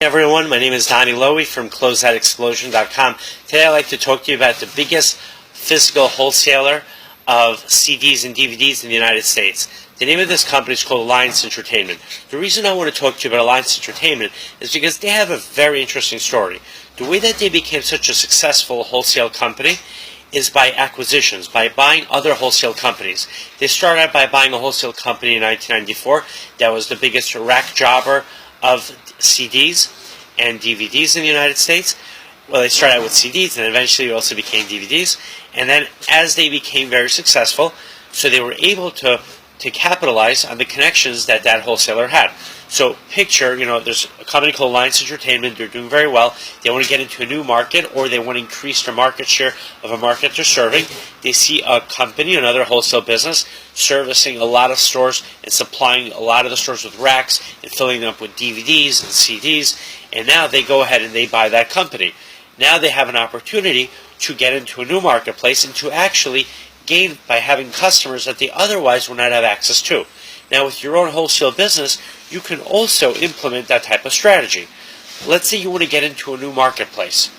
Hey everyone, my name is Donnie Lowy from Closeout Today I'd like to talk to you about the biggest physical wholesaler of CDs and DVDs in the United States. The name of this company is called Alliance Entertainment. The reason I want to talk to you about Alliance Entertainment is because they have a very interesting story. The way that they became such a successful wholesale company is by acquisitions, by buying other wholesale companies. They started out by buying a wholesale company in 1994 that was the biggest rack jobber of CDs and DVDs in the United States. Well, they started out with CDs and eventually also became DVDs. And then as they became very successful, so they were able to capitalize on the connections that wholesaler had. So picture, there's a company called Alliance Entertainment. They're doing very well. They want to get into a new market, or they want to increase their market share of a market they're serving. They see a company, another wholesale business, servicing a lot of stores and supplying a lot of the stores with racks and filling them up with DVDs and CDs. And now they go ahead and they buy that company. Now they have an opportunity to get into a new marketplace and to actually gain by having customers that they otherwise would not have access to. Now with your own wholesale business, you can also implement that type of strategy. Let's say you want to get into a new marketplace.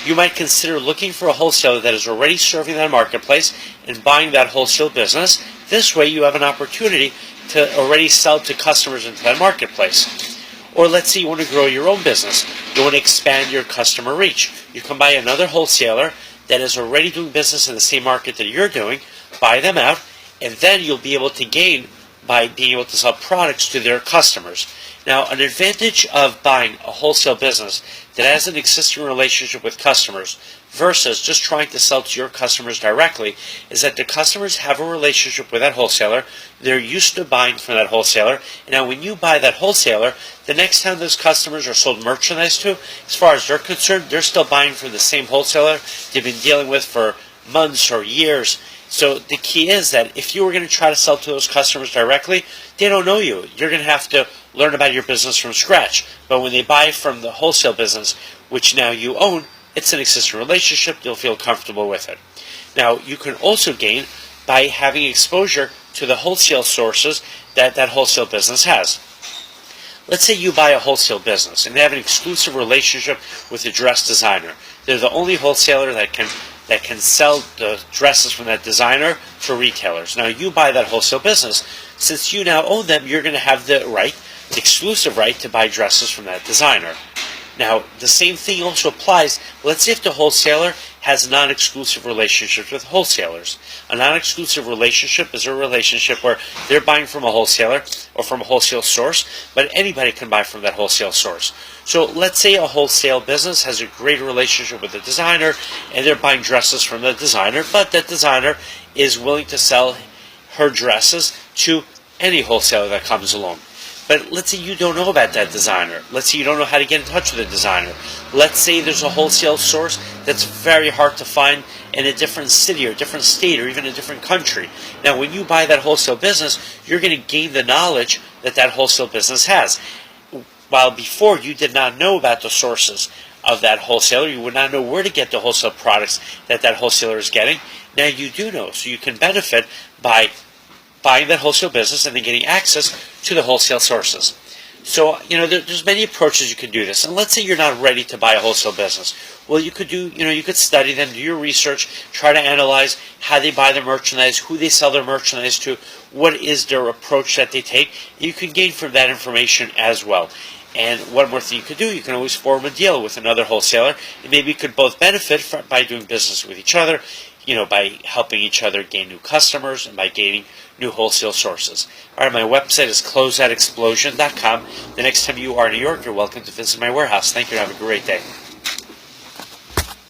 You might consider looking for a wholesaler that is already serving that marketplace and buying that wholesale business. This way you have an opportunity to already sell to customers into that marketplace. Or let's say you want to grow your own business. You want to expand your customer reach. You can buy another wholesaler that is already doing business in the same market that you're doing, buy them out, and then you'll be able to gain by being able to sell products to their customers. Now, an advantage of buying a wholesale business that has an existing relationship with customers versus just trying to sell to your customers directly is that the customers have a relationship with that wholesaler. They're used to buying from that wholesaler. And now when you buy that wholesaler, the next time those customers are sold merchandise to, as far as they're concerned, they're still buying from the same wholesaler they've been dealing with for months or years. So the key is that if you were going to try to sell to those customers directly, they don't know you. You're going to have to learn about your business from scratch. But when they buy from the wholesale business, which now you own, it's an existing relationship. You'll feel comfortable with it. Now, you can also gain by having exposure to the wholesale sources that wholesale business has. Let's say you buy a wholesale business and they have an exclusive relationship with a dress designer. They're the only wholesaler that can sell the dresses from that designer to retailers. Now you buy that wholesale business. Since you now own them, you're going to have the exclusive right to buy dresses from that designer. Now, the same thing also applies. Let's say if the wholesaler has non-exclusive relationships with wholesalers. A non-exclusive relationship is a relationship where they're buying from a wholesaler or from a wholesale source, but anybody can buy from that wholesale source. So let's say a wholesale business has a great relationship with a designer and they're buying dresses from the designer, but that designer is willing to sell her dresses to any wholesaler that comes along. But let's say you don't know about that designer. Let's say you don't know how to get in touch with a designer. Let's say there's a wholesale source that's very hard to find in a different city or different state or even a different country. Now, when you buy that wholesale business, you're going to gain the knowledge that wholesale business has. While before you did not know about the sources of that wholesaler, you would not know where to get the wholesale products that wholesaler is getting. Now you do know, so you can benefit by buying that wholesale business and then getting access to the wholesale sources. So, there's many approaches you can do this. And let's say you're not ready to buy a wholesale business. Well, you could study them, do your research, try to analyze how they buy their merchandise, who they sell their merchandise to, what is their approach that they take. You can gain from that information as well. And one more thing you could do, you can always form a deal with another wholesaler, and maybe you could both benefit by doing business with each other, by helping each other gain new customers and by gaining new wholesale sources. All right, my website is closeoutexplosion.com. The next time you are in New York, you're welcome to visit my warehouse. Thank you and have a great day.